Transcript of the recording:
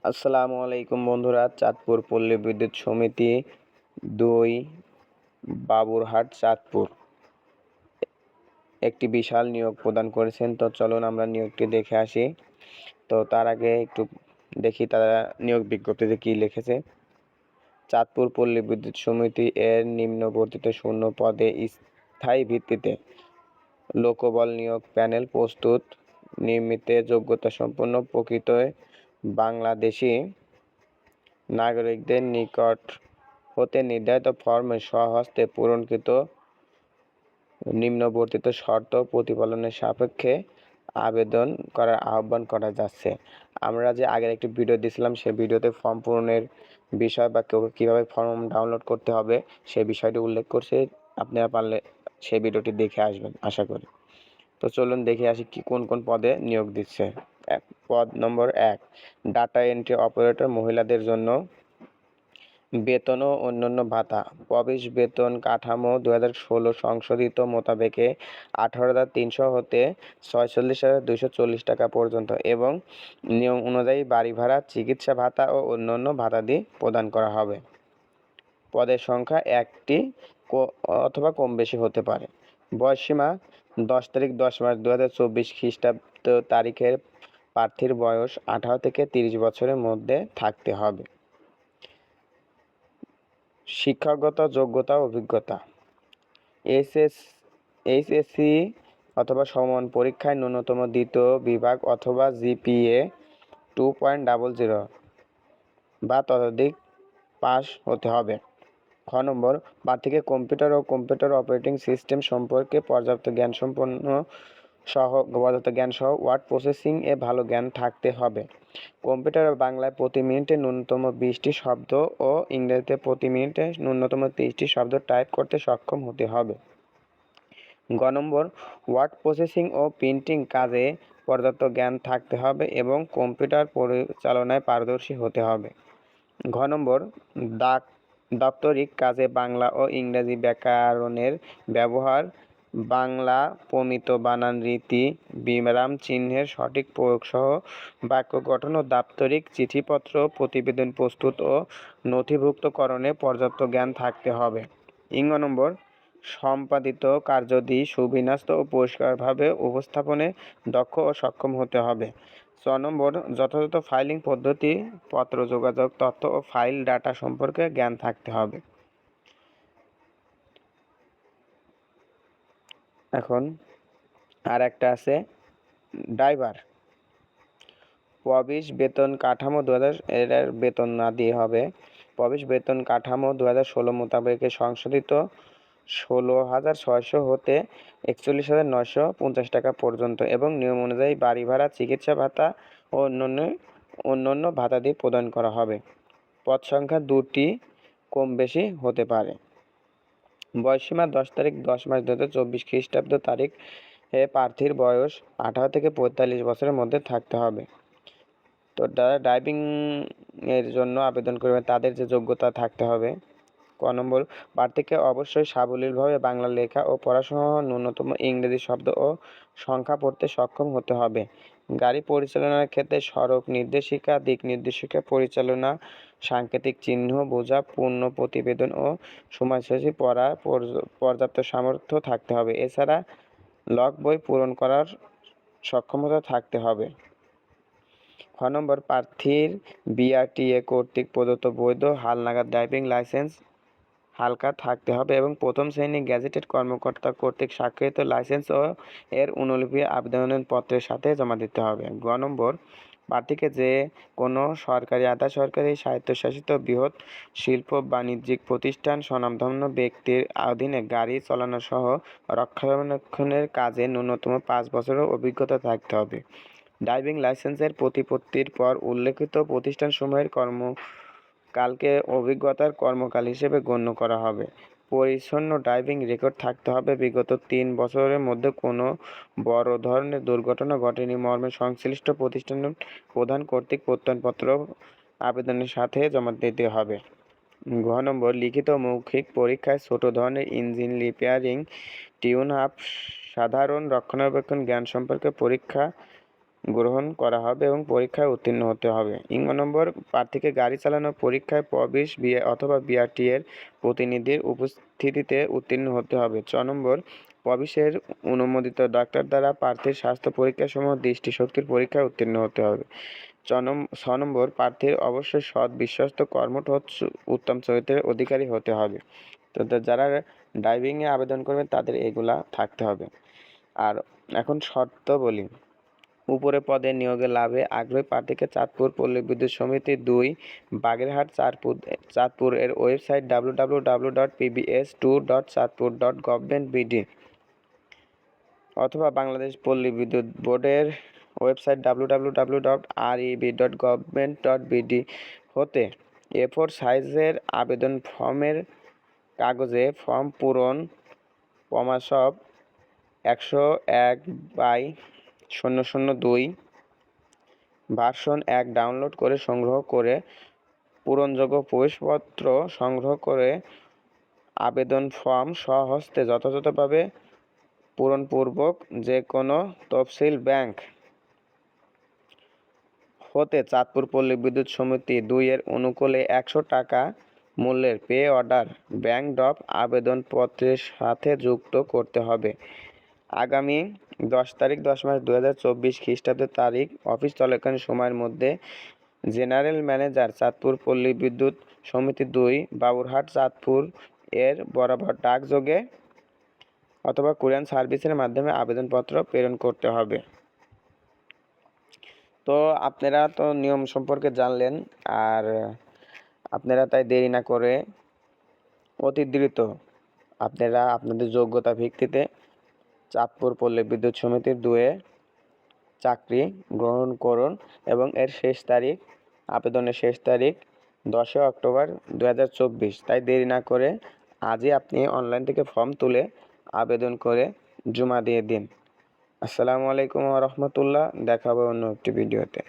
আসসালামু আলাইকুম বন্ধুরা। চাঁদপুর পল্লী বিদ্যুৎ সমিতি ২ বাবুরহাট চাঁদপুর একটি বিশাল নিয়োগ প্রদান করেছেন। তো চলুন আমরা নিয়োগটি দেখে আসি। তো তার আগে একটু দেখি তারা নিয়োগ বিজ্ঞপ্তিতে কি লিখেছে। চাঁদপুর পল্লী বিদ্যুৎ সমিতি এর নিম্নবর্ণিত শূন্য পদে স্থায়ী ভিত্তিতে লোকবল নিয়োগ প্যানেল প্রস্তুত নির্মিতে যোগ্যতা সম্পন্ন প্রকৃত বাংলাদেশি নাগরিকদের নিকট হতে নির্ধারিত ফর্মে স্বহস্তে পূরণকৃত নিম্নবর্ণিত শর্ত প্রতিপালনের সাপেক্ষে আবেদন করার আহ্বান করা যাচ্ছে। আমরা যে আগের একটি ভিডিও দিয়েছিলাম সেই ভিডিওতে ফর্ম পূরণের বিষয় বা কীভাবে ফর্ম ডাউনলোড করতে হবে সেই বিষয়টি উল্লেখ করছে। আপনারা পারলে সেই ভিডিওটি দেখে আসবেন আশা করি। তো চলুন দেখে আসি কোন কোন পদে নিয়োগ দিচ্ছে। পদ নম্বর ১, ডাটা এন্ট্রি অপারেটর, মহিলাদের জন্য বেতন ও অন্যান্য ভাতা। প্রবেশ বেতন কাঠামো 2016 সংশোধিত মোতাবেকে 18,300 হতে 46,240 টাকা পর্যন্ত এবং নিয়ম অনুযায়ী বাড়ি ভাড়া, চিকিৎসা ভাতা ও অন্যান্য ভাতাদি প্রদান করা হবে। পদের সংখ্যা 1টি অথবা কম বেশি হতে পারে। বয়সসীমা 10 তারিখ 10 মাস 2024 খ্রিস্টাব্দ তারিখের প্রার্থীর বয়স 18 থেকে 30 বছরের মধ্যে থাকতে হবে। শিক্ষাগত যোগ্যতা অভিজ্ঞতা এইচএসসি অথবা সমমান পরীক্ষায় ন্যূনতম দ্বিতীয় বিভাগ অথবা জিপিএ 2.00 বা ততোধিক পাস হতে হবে। খ নম্বর, প্রার্থীকে কম্পিউটার ও কম্পিউটার অপারেটিং সিস্টেম সম্পর্কে পর্যাপ্ত জ্ঞান সহ ওয়ার্ড প্রসেসিং এ ভালো জ্ঞান থাকতে হবে। কম্পিউটার বাংলায় প্রতি মিনিটে ন্যূনতম 20টি শব্দ ও ইংরেজিতে প্রতি মিনিটে ন্যূনতম 30টি শব্দ টাইপ করতে সক্ষম হতে হবে। গ নম্বর, ওয়ার্ড প্রসেসিং ও প্রিন্টিং কাজে পর্যাপ্ত জ্ঞান থাকতে হবে এবং কম্পিউটার পরিচালনায় পারদর্শী হতে হবে। ঘ নম্বর, দাপ্তরিক কাজে বাংলা ও ইংরেজি ব্যাকরণের ব্যবহার, বাংলা প্রমিত বানান রীতি, বিরাম চিহ্নের সঠিক প্রয়োগ সহ বাক্য গঠন ও দাপ্তরিক চিঠিপত্র প্রতিবেদন প্রস্তুত ও নথিভুক্তকরণে পর্যাপ্ত জ্ঞান থাকতে হবে। ঙ নম্বর, সম্পাদিত কার্যাদি সুবিন্যস্ত ও পরিষ্কারভাবে উপস্থাপনে দক্ষ ও সক্ষম হতে হবে। চ নম্বর, যথাযথ ফাইলিং পদ্ধতি, পত্র যোগাযোগ তথ্য ও ফাইল ডাটা সম্পর্কে জ্ঞান থাকতে হবে। এখন আর একটা আছে ড্রাইভার। প্রবেশ বেতন কাঠামো 2000 এর বেতন না দিয়ে হবে। প্রবেশ বেতন কাঠামো 2016 মোতাবেকে সংশোধিত 16,600 হতে 41,950 টাকা পর্যন্ত এবং নিয়ম অনুযায়ী বাড়ি ভাড়া, চিকিৎসা ভাতা ও অন্যান্য ভাতাদি প্রদান করা হবে। পদ সংখ্যা 2টি কম বেশি হতে পারে। বয়সসীমা 10 তারিখ 10 মাস 2024 খ্রিস্টাব্দ তারিখ প্রার্থীর বয়স 18 থেকে 45 বছরের মধ্যে থাকতে হবে। তো যারা ড্রাইভিং এর জন্য আবেদন করবে তাদের যে যোগ্যতা থাকতে হবে। ক নম্বর, প্রার্থীকে অবশ্যই সাবলীলভাবে বাংলা লেখা ও পড়াসহ ন্যূনতম ইংরেজি শব্দ ও সংখ্যা পড়তে সক্ষম হতে হবে। গাড়ি পরিচালনার ক্ষেত্রে সড়ক নির্দেশিকা, দিক নির্দেশিকা পরিচালনা, সাংকেতিক চিহ্ন বোঝা, পূর্ণ প্রতিবেদন ও সময়সূচি পড়ার পর্যাপ্ত সামর্থ্য থাকতে হবে। এছাড়া লগ বই পূরণ করার সক্ষমতা থাকতে হবে। খ নম্বর, প্রার্থীর বিআরটিএ কর্তৃক প্রদত্ত বৈধ হালনাগাদ ড্রাইভিং লাইসেন্স হালকা থাকতে হবে এবং প্রথম শ্রেণী গ্যাজেটেড কর্মকর্তা কর্তৃক স্বাক্ষরিত লাইসেন্স ও এর অনুলিপি আবেদনপত্রের সাথে জমা দিতে হবে। গ নম্বর, প্রার্থীকে যে কোনো সরকারি, আধা সরকারি, স্বায়ত্তশাসিত বৃহৎ শিল্প বাণিজ্যিক প্রতিষ্ঠান, স্বনামধন্য ব্যক্তির অধীনে গাড়ি চালানো সহ রক্ষণাবেক্ষণের কাজে ন্যূনতম 5 বছরের অভিজ্ঞতা থাকতে হবে। ড্রাইভিং লাইসেন্সের প্রতিপত্তির পর উল্লেখিত প্রতিষ্ঠানসমূহের কর্মকালকে অভিজ্ঞতার কর্মকাল হিসেবে গণ্য করা হবে। পরিচ্ছন্ন ড্রাইভিং রেকর্ড থাকতে হবে। বিগত 3 বছরের মধ্যে কোনো বড় ধরনের দুর্ঘটনা ঘটেনি মর্মে সংশ্লিষ্ট প্রতিষ্ঠানের প্রধান কর্তৃক প্রত্যয়নপত্র আবেদনের সাথে জমা দিতে হবে। ঘ নম্বর, লিখিত মৌখিক পরীক্ষায় ছোট ধরনের ইঞ্জিন রিপেয়ারিং, টিউন আপ, সাধারণ রক্ষণাবেক্ষণ জ্ঞান সম্পর্কে পরীক্ষা গ্রহণ করা হবে এবং পরীক্ষায় উত্তীর্ণ হতে হবে। 3 নম্বর, প্রার্থীকে গাড়ি চালানোর পরীক্ষায় প্রবেশ অথবা বিআরটি এর প্রতিনিধির উপস্থিতিতে উত্তীর্ণ হতে হবে। 6 নম্বর, প্রবেশের অনুমোদিত ডাক্তার দ্বারা প্রার্থীর স্বাস্থ্য পরীক্ষাসহ দৃষ্টিশক্তির পরীক্ষায় উত্তীর্ণ হতে হবে। 6 নম্বর, প্রার্থীর অবশ্যই সৎ, বিশ্বস্ত, কর্মঠ, উত্তম চরিত্রের অধিকারী হতে হবে। তো যারা ড্রাইভিংয়ে আবেদন করবেন তাদের এগুলা থাকতে হবে। আর এখন শর্ত বলি। উপরে পদে নিয়োগে লাভে আগ্রহী প্রার্থীকে চাঁদপুর পল্লী বিদ্যুৎ সমিতি 2, বাগেরহাট, চাঁদপুর এর ওয়েবসাইট www.pbs2.chatpur.gov.bd অথবা বাংলাদেশ পল্লী বিদ্যুৎ বোর্ডের ওয়েবসাইট www.reb.gov.bd হতে A4 সাইজের আবেদন ফর্মের কাগজে ফর্ম পূরণ প্রমাসব 101/002 ভার্সন 1 ডাউনলোড করে সংগ্রহ করে পূরণযোগ্য প্রবেশপত্র সংগ্রহ করে আবেদন ফর্ম স্বহস্তে যথাযথভাবে পূরণপূর্বক যে কোনো তফসিল ব্যাংক হতে চাঁদপুর পল্লী বিদ্যুৎ সমিতি 2 এর অনুকূলে 100 টাকা মূল্যের পে অর্ডার ব্যাংক ড্রাফট আবেদনপত্রের সাথে যুক্ত করতে হবে। আগামী 10 তারিখ 10 মাস 2024 খ্রিস্টাব্দের তারিখ অফিস চলাকালীন সময়ের মধ্যে জেনারেল ম্যানেজার চাঁদপুর পল্লী বিদ্যুৎ সমিতি 2, বাবুরহাট, চাঁদপুর এর বরাবর ডাকযোগে অথবা কুরিয়ার সার্ভিসের মাধ্যমে আবেদনপত্র প্রেরণ করতে হবে। তো আপনারা তো নিয়ম সম্পর্কে জানলেন, আর আপনারা তাই দেরি না করে অতি দ্রুত আপনারা আপনাদের যোগ্যতা ভিত্তিতে চাঁদপুর পল্লী বিদ্যুৎ সমিতির 2 এ চাকরি গ্রহণ করুন এবং এর শেষ তারিখ, আবেদনের শেষ তারিখ 10 অক্টোবর 2024। তাই দেরি না করে আজই আপনি অনলাইন থেকে ফর্ম তুলে আবেদন করে জমা দিয়ে দিন। আসসালামু আলাইকুম ওয়া রাহমাতুল্লাহ। দেখা হবে অন্য একটি ভিডিওতে।